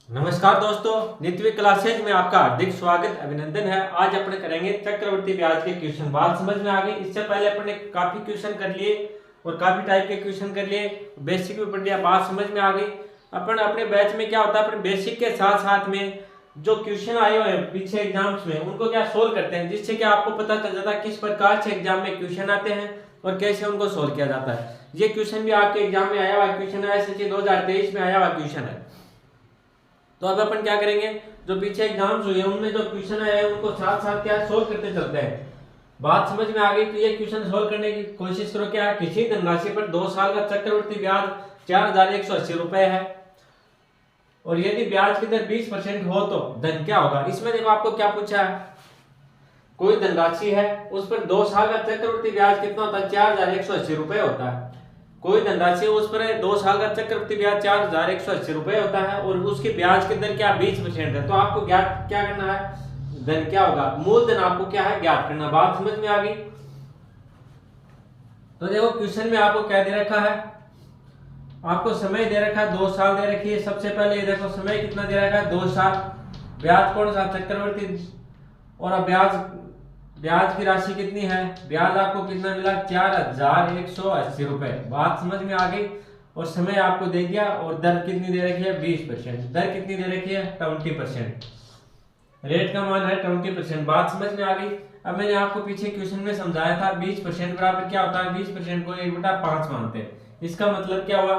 नमस्कार दोस्तों, नित्य क्लासेज में आपका हार्दिक स्वागत अभिनंदन है। आज अपन करेंगे चक्रवर्ती ब्याज के क्वेश्चन। बात समझ में आ गई। इससे पहले अपन ने काफी क्वेश्चन कर लिए और काफी टाइप के क्वेश्चन कर लिए, बेसिक भी पढ़ लिया, बात समझ में आ गई। अपन अपने बैच में क्या होता है, अपन बेसिक के साथ साथ में जो क्वेश्चन आए हुए हैं पीछे एग्जाम्स में उनको क्या सोल्व करते हैं, जिससे कि आपको पता चल जाता है किस प्रकार से एग्जाम में क्वेश्चन आते हैं और कैसे उनको सोल्व किया जाता है। ये क्वेश्चन भी आपके एग्जाम में आया हुआ क्वेश्चन है, SSC 2023 में आया हुआ क्वेश्चन है। तो अब अपन क्या करेंगे, जो पीछे एग्जाम्स हुए उनमें जो क्वेश्चन आए उनको साथ साथ क्या सोल्व करते चलते हैं। बात समझ में आ गई। तो ये क्वेश्चन सोल्व करने की कोशिश करो। क्या है, किसी धनराशि पर 2 साल का चक्रवृद्धि ब्याज 4180 रुपए है और यदि ब्याज की दर 20% हो तो धन क्या होगा। इसमें देखो आपको क्या पूछा है, कोई धनराशि है उस पर 2 साल का चक्रवृद्धि ब्याज कितना होता है, 4180 रुपए होता है। कोई धनराशि उस पर 2 साल का चक्रवृद्धि ब्याज 4180 रुपए होता है और उसकी ब्याज की दर क्या 20% है। तो आपको ज्ञात क्या करना है, धन क्या होगा, मूलधन आपको क्या है ज्ञात करना। बात समझ में आ गई। तो देखो क्वेश्चन में आपको क्या दे रखा है, आपको समय दे रखा है 2 साल दे रखी है। सबसे पहले देखो समय कितना दे रखा है, 2 साल। ब्याज कौन सा, चक्रवृद्धि। और अब ब्याज की राशि कितनी है, ब्याज आपको कितना मिला 4180 रुपए। बात समझ में आ गई। और समय आपको दे दिया और दर कितनी दे रखी है 20%। दर कितनी दे रखी है 20%। रेट का मान है 20%। बात समझ में आ गई। अब मैंने आपको पीछे क्वेश्चन में समझाया था 20% बराबर क्या होता है, 20% को 1/5 मानते हैं। इसका मतलब क्या हुआ,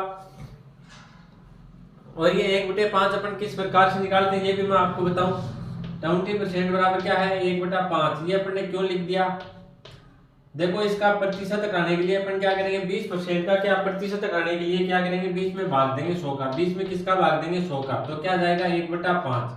और ये 1/5 अपन किस प्रकार से निकालते हैं ये भी मैं आपको बताऊं। 20% बराबर क्या है 1/5। ये अपन ने क्यों लिख दिया, देखो इसका प्रतिशत हटाने के लिए अपन क्या करेंगे, 20% का क्या प्रतिशत हटाने के लिए क्या करेंगे, 20 में भाग देंगे 100 का। 20 में किसका भाग देंगे 100 का। तो क्या जाएगा 1/5।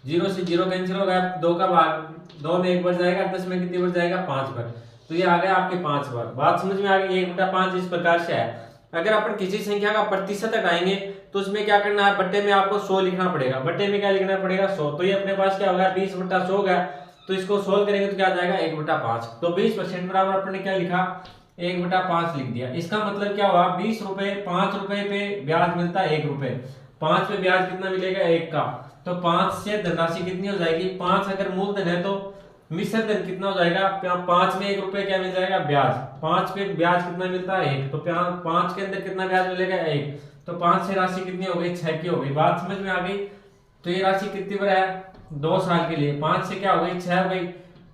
0 से 0 कैंसिल हो गया, 2 का भाग 2 में 1 बढ़ जाएगा, 10 में कितनी बढ़ जाएगा 5 पर। तो ये आ गया आपके 5 बार। बात समझ में आ गई। 1/5 इस प्रकार से है। अगर अपन किसी संख्या का प्रतिशत हटाएंगे तो उसमें क्या करना है, बट्टे में आपको 100 लिखना पड़ेगा। बट्टे में क्या लिखना पड़ेगा 100। तो ये अपने पास क्या होगा 20/100 गया। तो इसको सोल्व करेंगे तो क्या जाएगा 1/5। तो 20% बराबर अपन ने क्या लिखा 1/5 लिख दिया। इसका मतलब क्या हुआ, 20 रुपए 5 रुपए पे ब्याज मिलता है 1 रुपए। 5 पे ब्याज कितना मिलेगा 1 का। तो 5 से धनराशि कितनी हो जाएगी 5। अगर मूलधन है तो मिश्र धन कितना हो जाएगा 5 में 1 रुपए क्या मिल जाएगा ब्याज। 5 पे ब्याज कितना मिलता है 1। तो 5 के अंदर कितना ब्याज मिलेगा 1। तो 5 से राशि कितनी हो गई 6 की हो गई। बात समझ में आ गई। तो ये राशि कितनी पर है 2 साल के लिए। 5 से क्या हो गई 6 हो गई।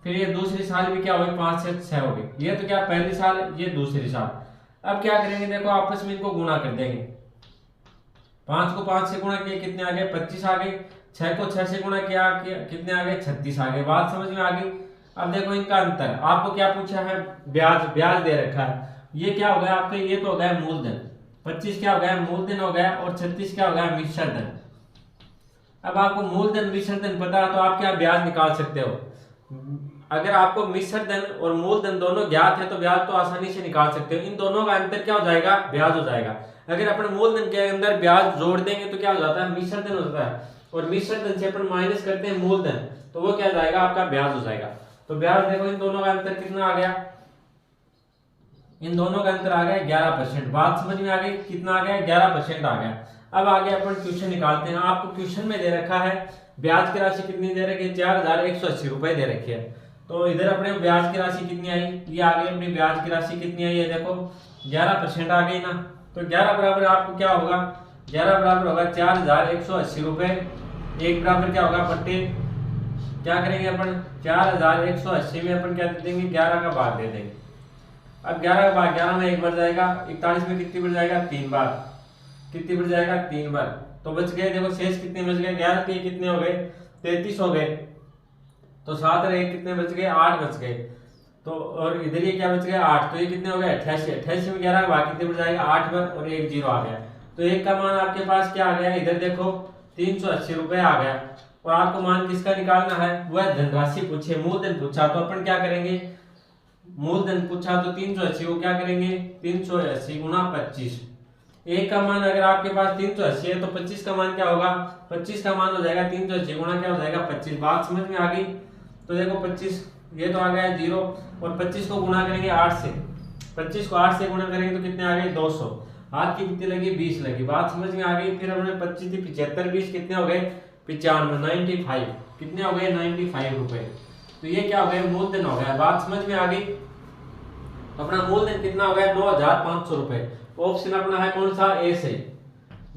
फिर ये दूसरी साल भी क्या हो गई 5 से 6 हो गई। ये तो क्या पहली साल, ये दूसरी साल। अब क्या करेंगे, देखो आपस में इनको गुणा कर देंगे। 5 को 5 से गुणा किया कितने आ गए 25 आ गए। 6 को 6 से गुणा किया कितने आ गए 36 आ गए। बात समझ में आ गई। अब देखो इनका अंतर, आपको क्या पूछा है ब्याज दे रखा है। ये क्या हो गया आपका, ये तो हो गया मूलधन। 25 क्या हो गया मूलधन हो गया और 36 क्या हो गया मिश्र धन। अब आपको मूलधन मिश्र धन पता है तो आप क्या ब्याज निकाल सकते हो। अगर आपको मिश्र धन और मूलधन दोनों ज्ञात है तो ब्याज तो आसानी से निकाल सकते हो। इन दोनों का अंतर क्या हो जाएगा ब्याज हो जाएगा। अगर अपन मूलधन के अंदर ब्याज जोड़ देंगे तो क्या हो जाता है मिश्र धन हो जाता है। और मिश्र धन से अपन माइनस करते हैं मूलधन, तो वो क्या जाएगा आपका ब्याज हो जाएगा। तो ब्याज देखो इन दोनों का अंतर कितना आ गया, इन दोनों का अंतर आ गया 11%। बात समझ में आ गई। कितना आ गया 11% आ गया। अब आगे अपन क्वेश्चन निकालते हैं। आपको क्वेश्चन में दे रखा है ब्याज की राशि कितनी दे रखी है 4180 रुपए दे रखी है। तो इधर अपने ब्याज की राशि कितनी आई, ये आ गई अपनी ब्याज की राशि कितनी आई है, देखो 11% आ गई ना। तो 11 बराबर आपको क्या होगा, 11 बराबर होगा 4180 रुपए। 1 बराबर क्या होगा बट्टे क्या करेंगे अपन 4180 में अपन क्या दे देंगे 11 का भाग दे देंगे। अब 11 का भाग 11 में 1 बढ़ जाएगा, 41 में कितनी बढ़ जाएगा 3 बार। कितनी बढ़ जाएगा 3 बार। तो बच गए देखो शेष कितने बच गए, 11 के कितने हो गए 33 हो गए। तो 7 रहे कितने बच गए 8 बच गए। तो और इधर ये क्या बच गया 8। तो ये कितने हो गए 88। 88 में 11 का भाग कितने बढ़ जाएगा 8 बार और 1 0 आ गया। तो 1 का मान आपके पास क्या आ गया, इधर देखो 380 रुपए आ गया। और आपको मान किसका निकालना है, वह धनराशि पूछे, मूलधन पूछा। तो अपन क्या करेंगे, मूलधन पूछा तो 380 को क्या करेंगे 380 गुना 25। 1 का मान अगर आपके पास 380 है तो 25 का मान क्या होगा, 25 का मान हो जाएगा 380 गुना क्या हो जाएगा 25। बात समझ में आ गई। तो देखो 25 ये तो आ गया 0 और 25 को गुना करेंगे 8 से। 25 को 8 से गुणा करेंगे तो कितने आ गए 200। हाथ की कितनी लगी 20 लगी, बात समझ में आ गई। फिर हमने 25 थी 75 20 कितने हो गए 95, 95 कितने हो गए 95 रुपए। तो ये क्या हो गया मूलधन हो गया, बात समझ में आ गई। अपना मूलधन कितना हो गया 9500 रुपए। ऑप्शन अपना है कौन सा ए से।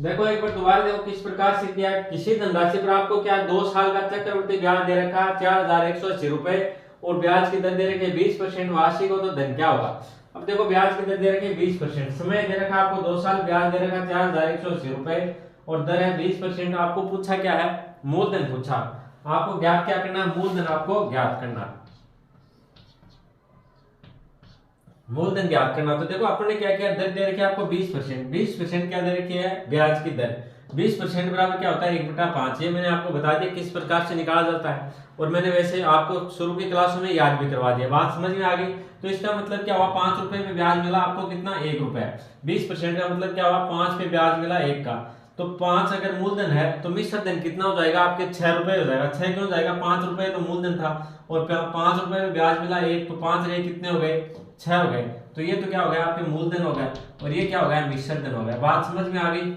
देखो एक बार दोबारा देखो किस प्रकार से किया, किसी धनराशि पर आपको क्या 2 साल का चक्रवृद्धि ब्याज दे रखा 4180 रुपए और ब्याज की दर दे रखी 20% वार्षिक हो, तो धन क्या होगा। अब देखो ब्याज की दर दे रखी 20%, समय दे रखा आपको 2 साल, ब्याज दे रखा 4180 रुपए और दर है 20%। आपको पूछा क्या है मूलधन पूछा, आपको ज्ञात क्या करना है मूलधन आपको ज्ञात करना, मूलधन ज्ञात करना। तो देखो अपन ने क्या किया, दर दे रखी है आपको 20%, 20% क्या दे रखी है ब्याज की दर, 20% बराबर क्या होता है 1/5। ये मैंने आपको बता दिया किस प्रकार से निकाला जाता है और मैंने वैसे आपको शुरू की क्लासों में याद भी करवा दिया, बात समझ में आ गई। तो इसका मतलब क्या हुआ 5 रुपए में ब्याज मिला आपको कितना 1 रुपए, 20% का मतलब क्या हुआ 5 पे ब्याज मिला 1 का। तो 5 अगर मूलधन है तो मिश्र धन कितना हो जाएगा आपके 6 रुपए हो जाएगा। 6 क्यों हो जाएगा 5 रुपए तो मूलधन था और 5 रुपए में ब्याज मिला 1, तो 5 रहे कितने हो गए 6 हो गए। तो ये तो क्या हो गया आपके मूलधन हो गया और ये क्या हो गया मिश्र धन हो गया, बात समझ में आ गई।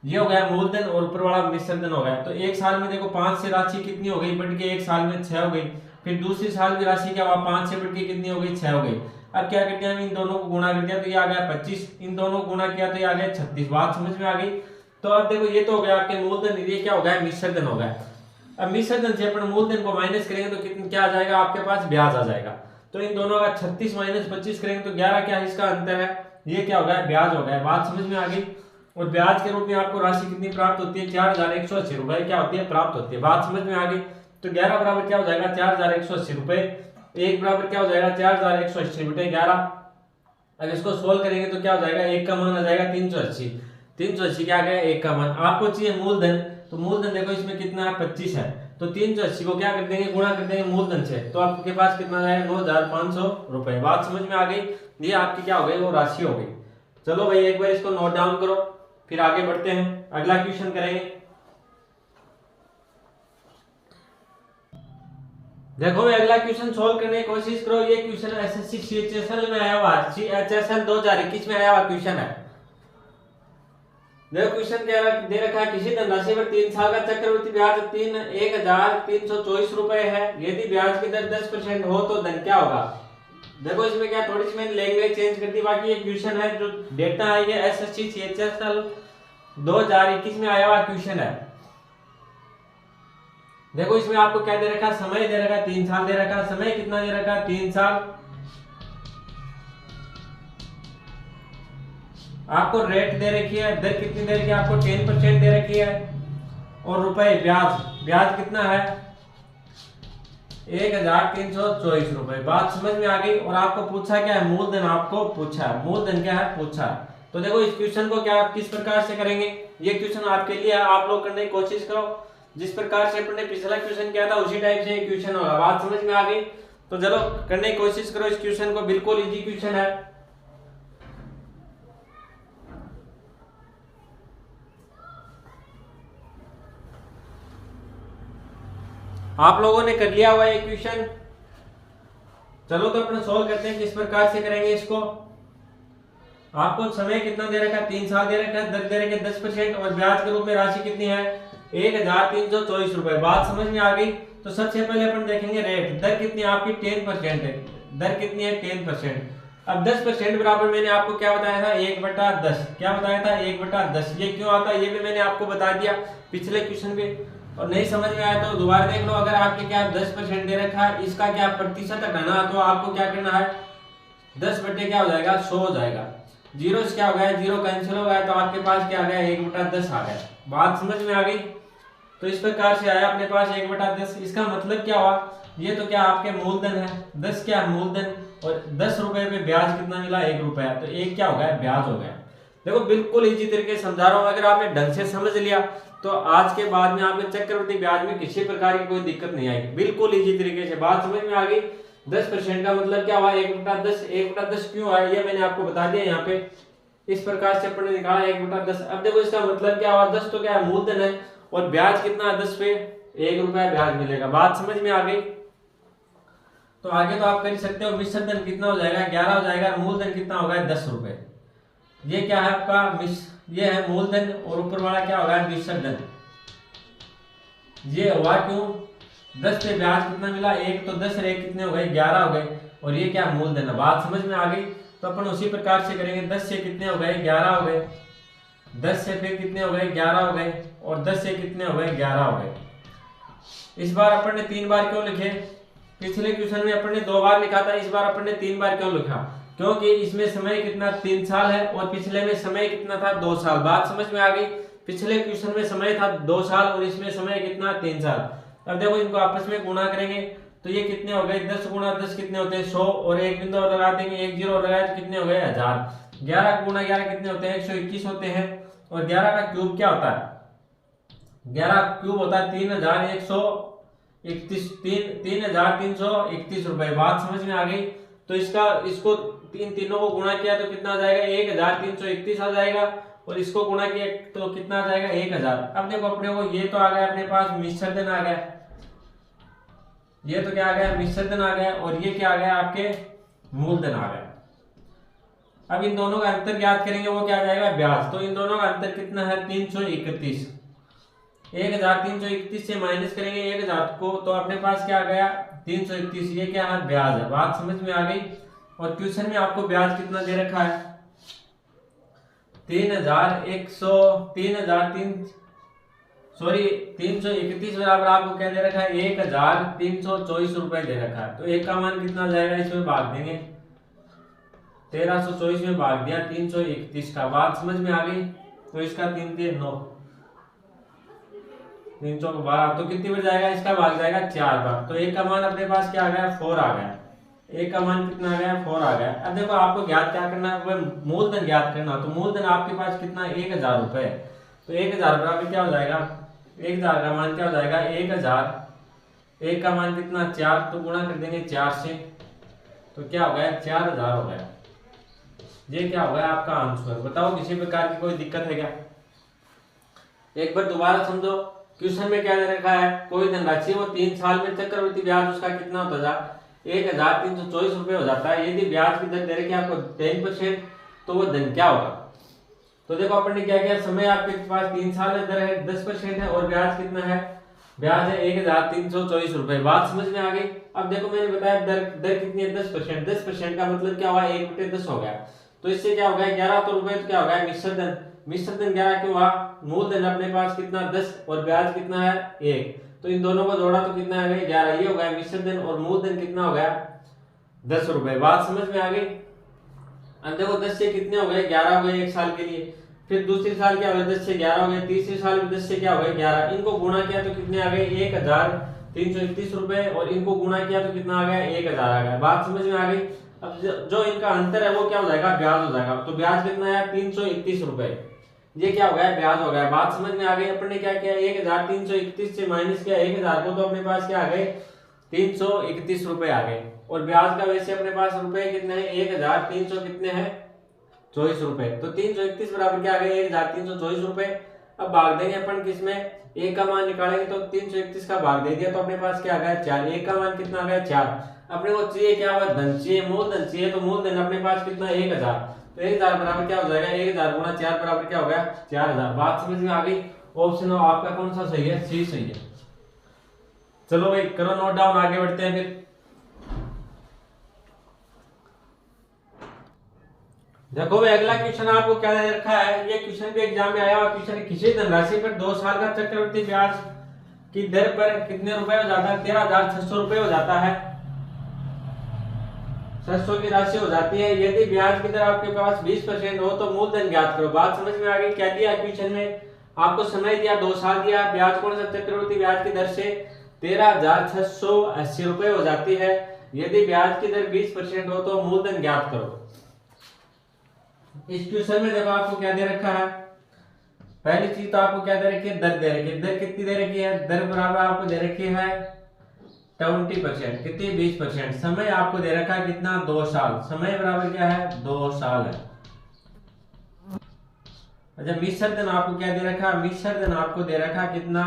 ये हो गया मूलधन और ऊपर वाला मिश्र धन हो गया। तो एक साल में देखो 5 से राशि कितनी हो गई बढ़ के एक साल में 6 हो गई, फिर दूसरी साल की राशि क्या हुआ 5 से बढ़ के कितनी हो गई 6 हो गई। अब क्या करते हैं हम इन दोनों को गुणा कर दिया तो ये आ गया 25, इन दोनों को गुणा किया तो ये आ गया 36, बात समझ में आ गई। तो अब देखो ये तो हो गया आपके मूलधन, ये क्या हो गया मिश्र धन हो गया। अब मिश्र धन से अपन मूलधन को माइनस करेंगे तो कितना क्या आ जाएगा आपके पास ब्याज आ जाएगा। तो इन दोनों का 36 - 25 करेंगे तो 11 क्या है इसका अंतर है, ये क्या हो गया ब्याज हो गया, बात समझ में आ गई। और ब्याज के रूप में आपको राशि कितनी प्राप्त होती है 4180 रुपए क्या होती है प्राप्त होती है, बात समझ में आ गई। तो 11 बराबर क्या हो जाएगा 4180 रुपए, 1 बराबर क्या हो जाएगा 4180 रुपए 11। अब इसको सोल्व करेंगे तो क्या हो जाएगा 1 का मान आ जाएगा 380, 380 क्या आ गया 1 का मान। आपको चाहिए मूलधन, तो मूलधन देखो इसमें कितना है 25 है, तो 380 को क्या कर देंगे गुणा कर देंगे मूलधन से, तो आपके पास कितना आएगा 9500 रुपए, बात समझ में आ गई। ये आपकी क्या हो गई वो राशि हो गई। चलो भाई एक बार इसको नोट डाउन करो फिर आगे बढ़ते हैं, अगला क्वेश्चन करेंगे। देखो भाई अगला क्वेश्चन सोल्व करने की कोशिश करो। ये क्वेश्चन एसएससी सीएचएसएल में आया हुआ है, सीएचएसएल 2021 में आया हुआ क्वेश्चन है। देखो क्वेश्चन क्या दे रखा है, किसी धनराशि पर 3 साल का चक्रवृद्धि ब्याज 1324 रुपए है, यदि ब्याज की दर 10% हो तो धन क्या होगा। देखो इसमें क्या थोड़ी सी मैंने लैंग्वेज चेंज कर दी, बाकी ये क्वेश्चन है जो डेटा है ये एसएससी सीएचएसएल 2021 में आया हुआ क्वेश्चन है। देखो इसमें आपको क्या दे रखा, समय दे रखा 3 साल दे रखा, समय कितना दे रखा 3 साल, आपको रेट दे रखी है, दर कितनी दे रखी है आपको 10% दे रखी है, और रुपए ब्याज, ब्याज कितना है 1324 रुपए, बात समझ में आ गई। और आपको पूछा क्या है मूलधन, आपको पूछा है मूलधन क्या है पूछा है। तो देखो इस क्वेश्चन को क्या किस प्रकार से करेंगे, ये क्वेश्चन आपके लिए आप लोग करने की कोशिश करो, जिस प्रकार से अपने पिछला क्वेश्चन किया था उसी टाइप से क्वेश्चन होगा, बात समझ में आ गई। तो चलो करने की कोशिश करो इस क्वेश्चन को, बिल्कुल इजी क्वेश्चन है। आप लोगों ने कर लिया हुआ ये क्वेश्चन, चलो तो अपने सोल्व करते हैं किस प्रकार से करेंगे इसको। आपको समय कितना दे रखा है 3 साल दे रखा है, दर दे रखे 10% और ब्याज के रूप में राशि कितनी है 1324 रुपए, बात समझ में आ गई। तो सबसे पहले अपन देखेंगे रेट, दर कितनी आपकी 10% है, दर कितनी है 10%। अब 10% बराबर मैंने आपको क्या बताया था 1/10, क्या बताया था 1/10। ये क्यों आता है ये भी मैंने आपको बता दिया पिछले क्वेश्चन में, और नहीं समझ में आया तो दोबारा देख लो। अगर आपके क्या 10% दे रखा है, इसका क्या प्रतिशत हटाना, तो आपको क्या करना है 10 बटे क्या हो जाएगा 100 हो जाएगा, जीरो से क्या हो गया 0 कैंसिल हो गया, तो आपके पास क्या आ गया 1/10 आ गया, बात समझ में आ गई। तो इस प्रकार से आया अपने पास 1/10। इसका मतलब क्या हुआ, ये तो क्या आपके मूलधन है 10 क्या मूलधन, और 10 रुपए पे ब्याज कितना मिला 1 रुपया, तो 1 क्या हो गया ब्याज हो गया। देखो बिल्कुल इजी तरीके से समझा रहा हूँ, अगर आपने ढंग से समझ लिया तो आज के बाद में आपने चक्रवृद्धि ब्याज में किसी प्रकार की कोई दिक्कत नहीं आएगी, बिल्कुल इजी तरीके से, बात समझ में आ गई। 10% का मतलब क्या हुआ 1/10, 1/10 क्यों आया ये मैंने आपको बता दिया यहाँ पे, इस प्रकार से अपने निकाला 1/10। अब देखो इसका मतलब क्या हुआ 10 तो क्या है मूलधन है, और ब्याज कितना है 10 पे 1 रुपया ब्याज मिलेगा, बात समझ में आ गई। तो आगे तो आप कर सकते हो, मिश्र धन कितना हो जाएगा 11 हो जाएगा, मूलधन कितना होगा 10 रुपए। ये क्या है आपका ये है मूलधन और ऊपर वाला क्या होगा मिश्र धन। ये हुआ क्यों, 10 पे ब्याज कितना मिला, एक तो 10 रहे कितने हो गए 11 हो गए, और ये क्या मूलधन है। बात समझ में आ गई। तो अपन उसी प्रकार से करेंगे, 10 से कितने हो गए 11 हो गए, 10 से फिर कितने हो गए 11 हो गए, और 10 से कितने हो गए 11 हो गए। इस बार अपन ने 3 बार क्यों लिखे, पिछले क्वेश्चन में अपन ने 2 बार लिखा था, इस बार अपन ने 3 बार क्यों लिखा, क्योंकि इसमें समय कितना 3 साल है और पिछले में समय कितना था 2 साल। बात समझ में आ गई। पिछले क्वेश्चन में समय था 2 साल और इसमें समय कितना 3 साल। अब देखो इनको आपस में गुणा करेंगे तो ये कितने हो गए 10 गुणा 10 कितने होते हैं 100, और एक बिंदु और लगा देंगे, एक जीरो लगाए तो कितने हो गए 1000। 11 गुणा 11 कितने होते हैं 121 होते हैं, और 11 का क्यूब क्या होता है, 11 क्यूब होता है 3331 रुपए। बात समझ में आ गई। तो इसको तीनों को गुणा किया तो कितना आ जाएगा 1331 आ जाएगा, और इसको गुणा किया तो कितना आ जाएगा 1000। अब देखो अपने को ये तो आ गया अपने पास मिश्र धन आ गया, ये तो क्या आ गया मिश्र धन आ गया, और ये क्या आ गया आपके मूलधन आ गया। अब इन दोनों का अंतर ज्ञात करेंगे, वो क्या आ जाएगा ब्याज। तो इन दोनों का अंतर कितना है 331, 1331 से माइनस करेंगे 1000 को तो अपने पास क्या आ गया 331, ये क्या है ब्याज है। बात समझ में आ गई। और क्वेश्चन में आपको ब्याज कितना दे रखा है 331 बराबर आपको क्या दे रखा है 1324 रुपए दे रखा है। तो एक का मान कितना आ जाएगा, इसमें भाग देंगे 1324 में भाग दिया 331 का। बात समझ में आ गई। तो इसका 3 3 9 3 चौक 12, तो कितनी बार जाएगा इसका भाग जाएगा 4 बार। तो एक का मान अपने पास क्या आ गया 4 आ गया, एक का मान कितना आ गया 4 आ गया। अब देखो आपको ज्ञात क्या करना है, मूलधन ज्ञात करना। तो मूलधन आपके पास कितना 1000 रुपए, तो 1000 बराबर क्या हो जाएगा 1000 का मान क्या हो जाएगा 1000, एक का मान कितना 4, तो गुणा कर देंगे 4 से, तो क्या हो गया 4000 हो गया। ये क्या हो गया आपका आंसर। बताओ किसी प्रकार की कोई दिक्कत है क्या। एक बार दोबारा समझो, क्वेश्चन में क्या दे रखा है, कोई धनराशि वो 3 साल में चक्रवृद्धि ब्याज उसका कितना होता था 1324 रुपए हो जाता है। यदि ब्याज की दर दे रखी है आपको 10%, तो वो धन क्या होगा। तो देखो अपन ने क्या किया, समय आपके पास 3 साल में दर है 10% है, और ब्याज कितना है, ब्याज है 1324 रुपए। बात समझ में आ गई। अब देखो मैंने बताया दर कितनी है 10%, 10% का मतलब क्या हुआ 1/10 हो गया। तो इससे क्या हो गया 11 तो रुपए, तो क्या हो गया मिश्र धन। मिश्र धन 11 क्यों हुआ, मूलधन अपने पास कितना 10 और ब्याज कितना है 1, तो इन दोनों को जोड़ा तो कितना आ गया 11, ये हो गया मिश्र धन, और मूलधन कितना हो गया 10 रुपए। बात समझ में आ गई। अब देखो 10 से कितने हो गए 11 हो गए एक साल के लिए, फिर दूसरे साल क्या हो गया 10 से 11 हो गए, तीसरे साल में 10 से क्या हो गए 11, इनको गुणा किया तो कितने आ गए 1331 रुपए, और इनको गुणा किया तो कितना आ गया 1000 आ गया। बात समझ में आ गई। अब जो इनका अंतर है वो क्या हो जाएगा ब्याज हो जाएगा। तो ब्याज कितना है 331 रुपए, ये क्या हो गया ब्याज हो गया। बात समझ में आ गई। अपन ने क्या किया 1331 से माइनस किया 1000 को, तो अपने पास क्या आ गए 331 रुपए आ गए। और ब्याज का वैसे अपने पास रुपए कितने हैं 1300 कितने हैं 24 रुपए। तो 331 बराबर क्या आ गए 1324 रुपए। अब भाग देंगे अपन किसमें, एक का मान निकालेंगे तो 331 का भाग दे दिया तो अपने पास क्या आ गया 4, एक का मान कितना आ गया 4। अपने को चाहिए क्या हुआ धन चाहिए, मूलधन चाहिए, तो मूलधन अपने पास कितना 1000, तो 1000 बराबर क्या हो जाएगा 1000 गुणा 4 बराबर क्या हो गया 4000। बात समझ में आ गई। ऑप्शन आपका कौन सा सही है, सी सही है। चलो भाई करो नोट डाउन, आगे बढ़ते हैं। फिर देखो भाई अगला क्वेश्चन आपको क्या दे रखा है, ये क्वेश्चन भी एग्जाम में आया हुआ क्वेश्चन। किसी धनराशि पर 2 साल का चक्रवृद्धि ब्याज की दर पर कितने रुपए हो जाता है 13,600 रुपए हो जाता है, 600 की राशि हो जाती है। यदि ब्याज की दर आपके पास 20% हो तो मूलधन ज्ञात करो। बात समझ में आ गई। क्या दिया क्वेश्चन में, आपको समय दिया 2 साल दिया, ब्याज कौन सा चक्रवृद्धि ब्याज की दर से 13,680 रुपए हो जाती है। यदि ब्याज की दर 20% हो तो मूलधन ज्ञात करो। इस क्वेश्चन में देखो आपको क्या दे रखा है, पहली चीज तो आपको क्या दे रखी है दर दे रखी है। दर कितनी दे रखी है, दर बराबर आपको दे रखी है 20%, कितनी 20%। समय आपको दे रखा है कितना 2 साल, समय बराबर क्या है 2 साल है। अच्छा मिश्र धन आपको क्या दे रखा है, मिश्र धन आपको दे रखा कितना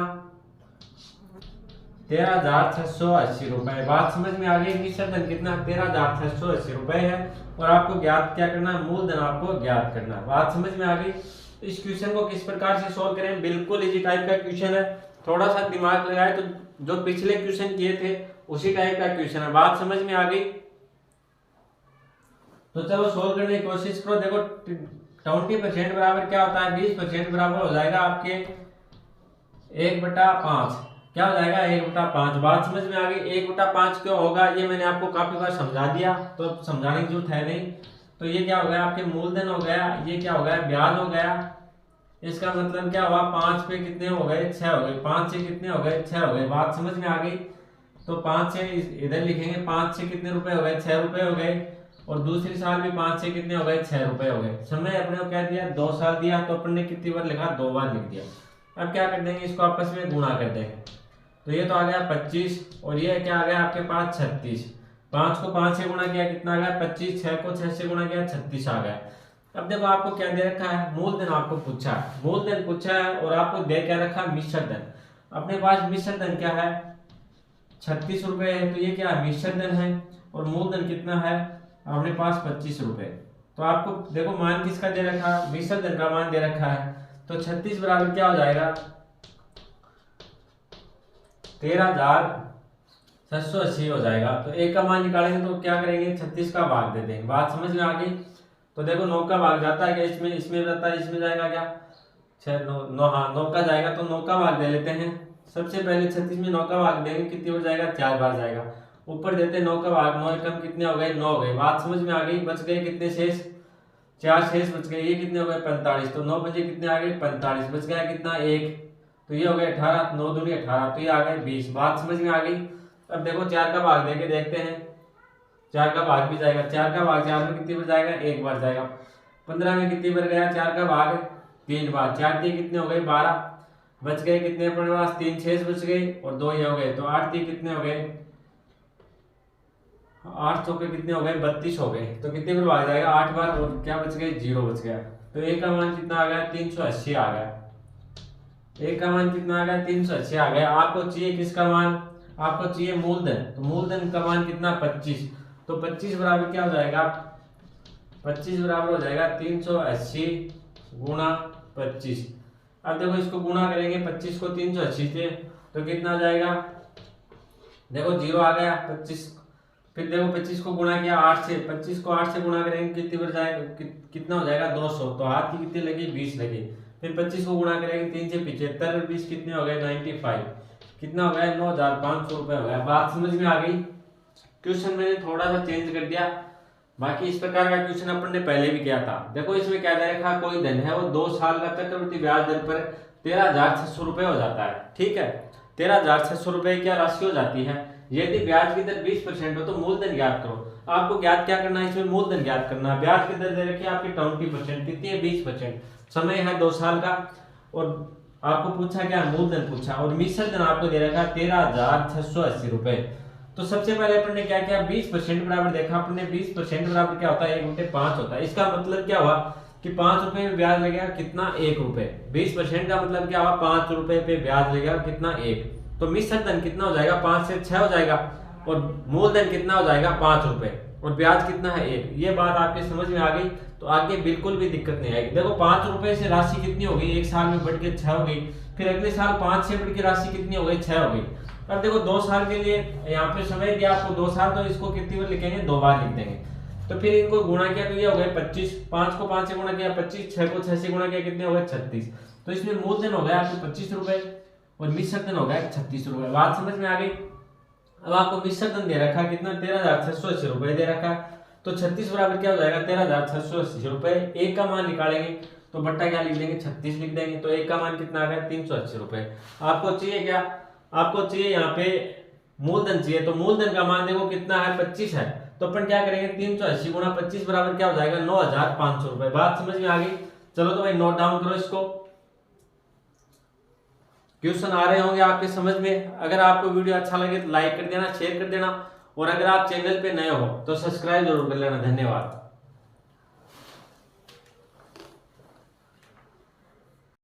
13,680 रुपए। बात समझ में आ गई। मिश्र धन कितना 13,680 रुपए है और आपको ज्ञात क्या करना है, मूलधन आपको ज्ञात करना है। बात समझ में आ गई। इस क्वेश्चन को किस प्रकार से सोल्व करें, बिल्कुल इजी टाइप का क्वेश्चन है, थोड़ा सा दिमाग लगाए तो जो पिछले क्वेश्चन किए थे उसी टाइप का क्वेश्चन है। बात समझ में आ गई। तो चलो सोल्व करने की कोशिश करो। देखो 20% बराबर क्या होता है, 20% बराबर हो जाएगा आपके 1/5। क्या हो जाएगा 1/5। बात समझ में आ गई। 1/5 क्यों होगा ये मैंने आपको काफी बार समझा दिया, तो अब समझाने की जरूरत है नहीं। तो ये क्या हो गया आपके मूलधन हो गया, ये क्या हो गया ब्याज हो गया। इसका मतलब क्या हुआ 5 पे कितने हो गए 6 हो गए, 5 से कितने हो गए 6 हो गए। बात समझ में आ गई। तो 5 से इधर लिखेंगे, 5 से कितने रुपए हो गए 6 रुपए हो गए और दूसरी साल भी 5 से कितने हो गए 6 रुपए हो गए। समय अपने को क्या दिया 2 साल दिया, तो अपन ने कितनी बार लिखा 2 बार लिख दिया। अब क्या कर देंगे इसको आपस में गुणा कर देंगे। तो ये तो आ गया 25 और ये क्या आ गया आपके पास 36। 5 को 5 से गुणा किया कितना आ गया 25, 6 को 6 से गुणा किया 36 आ गया। अब देखो आपको क्या दे रखा है, मूलधन आपको पूछा है, मूलधन पूछा है और आपको दे क्या रखा मिश्र धन। अपने पास मिश्र धन क्या है 36 रुपए है, तो ये क्या है मिश्र धन है और मूलधन कितना है अपने पास 25 रुपए। तो आपको देखो मान किसका दे रखा है, मिश्र धन का मान दे रखा है। तो 36 बराबर क्या हो जाएगा 13,680 हो जाएगा। तो एक का मान निकालेंगे तो क्या करेंगे 36 का भाग दे देंगे। बात समझ में आ गई। तो देखो 9 का भाग जाता है क्या इसमें, इसमें जाता है, इसमें जाएगा क्या 6 9 हाँ 9 का जाएगा, तो 9 का भाग दे लेते हैं। सबसे पहले 36 में 9 का भाग देंगे कितनी बार जाएगा 4 बार जाएगा। ऊपर देते 9 का भाग, 9 एकम कितने हो गए 9 हो गए। बात समझ में आ गई। बच गए कितने शेष 4 शेष बच गए, ये कितने हो गए 45। तो 9 बजे कितने आ गए 45, बच गया कितना 1, तो ये हो गए 18, 9 दूनी 18, तो ये आ गए 20। बात समझ में आ गई। अब देखो 4 का भाग देके देखते हैं, 4 का भाग भी जाएगा, 4 का भाग 4 में कितनी बार जाएगा 1 बार जाएगा। 15 में कितनी बार गया 4 का भाग 3 बार, 4 दिए कितने हो गए 12, बच गए कितने अपने पास 3 शेष बच गए और 2 ये हो गए। तो 8 दिए कितने हो गए 8 चौके कितने हो गए 32 हो गए। तो कितने बार भाग जाएगा 8 बार और क्या बच गए 0 बच गया। तो एक का मान कितना आ गया 380 आ गया। एक का मान कितना आ गया 380 आ गया। आपको चाहिए किसका मान, आपको चाहिए मूलधन। तो मूलधन का मान कितना 25। तो 25 बराबर क्या हो जाएगा 25 बराबर हो जाएगा 380 गुणा 25। अब देखो इसको गुणा करेंगे 25 को 380 से तो कितना आ जाएगा, देखो 0 आ गया 25। फिर देखो 25 को गुणा किया 8 से, 25 को 8 से गुणा करेंगे कितनी बार जाएगा कितना हो जाएगा 200। तो हाथ की कितनी लगी 20 लगी। फिर 25 को गुणा करेंगे 3 से 75 और 20 कितने हो गए 95, कितना हो गया 9,500 रुपए हो गया। बात समझ में आ गई। क्वेश्चन मैंने थोड़ा सा चेंज कर दिया, बाकी इस प्रकार का क्वेश्चन अपन ने पहले भी किया था। देखो इसमें क्या दे रखा, कोई धन है वो 2 साल का चक्रवृद्धि ब्याज दर पर 13,600 रुपए हो जाता है। ठीक है 13,600 रुपए क्या राशि हो जाती है। यदि ब्याज की दर 20% हो तो मूलधन ज्ञात करो। आपको ज्ञात क्या करना है इसमें मूलधन ज्ञात करना है। ब्याज की दर दे रखी है आपकी 20%, कितनी है 20%, समय है 2 साल का और आपको पूछा क्या मूलधन पूछा और मिश्र धन आपको दे रखा 13,680 रुपए। तो सबसे पहले अपन ने क्या किया 20% बराबर देखा अपन ने 20% बराबर क्या होता है 1/5 होता है। इसका मतलब क्या हुआ कि 5 रुपए में ब्याज लगेगा कितना 1 रुपए। 20% का मतलब क्या हुआ 5 रुपए पे ब्याज लगेगा कितना 1। तो मिश्र धन कितना हो जाएगा 5 से 6 हो जाएगा और मूलधन कितना हो जाएगा 5 रुपए और ब्याज कितना है 1। ये बात आपके समझ में आ गई तो आगे बिल्कुल भी दिक्कत नहीं आएगी। देखो 5 रुपए से राशि कितनी हो गई, एक साल में बढ़ के 6 हो गई, फिर अगले साल 5 से बढ़ के राशि कितनी हो गई 6 हो गई। अब देखो 2 साल के लिए यहाँ पे समय दिया आपको 2 साल, तो इसको कितनी बार लिखेंगे 2 बार लिख देंगे। तो फिर इनको गुणा किया तो ये हो गए 25, 5 को 5 से गुणा किया 25, 6 को 6 से गुणा किया कितने हो गए 36। तो इसमें मूलधन हो गया आपको 25 रुपए और मिश्र धन हो गया 36 रुपए। बात समझ में आ गई। अब आपको मिश्र धन दे रखा कितना 13,680 रुपए दे रखा, तो 36 बराबर क्या हो जाएगा 13,680 रुपए। एक का मान निकालेंगे तो बट्टा क्या लिख देंगे 36 लिख देंगे। तो एक का मान कितना आ गया 380 रुपए। आपको चाहिए क्या, आपको चाहिए यहाँ पे मूलधन चाहिए। तो मूलधन का मान देखो कितना है 25 है, तो अपन क्या करेंगे 380 गुणा 25 बराबर क्या हो जाएगा 9,500 रुपए। बात समझ में आ गई। चलो तो भाई नोट डाउन करो इसको, क्वेश्चन आ रहे होंगे आपके समझ में। अगर आपको वीडियो अच्छा लगे तो लाइक कर देना, शेयर कर देना और अगर आप चैनल पे नए हो तो सब्सक्राइब जरूर कर लेना। धन्यवाद।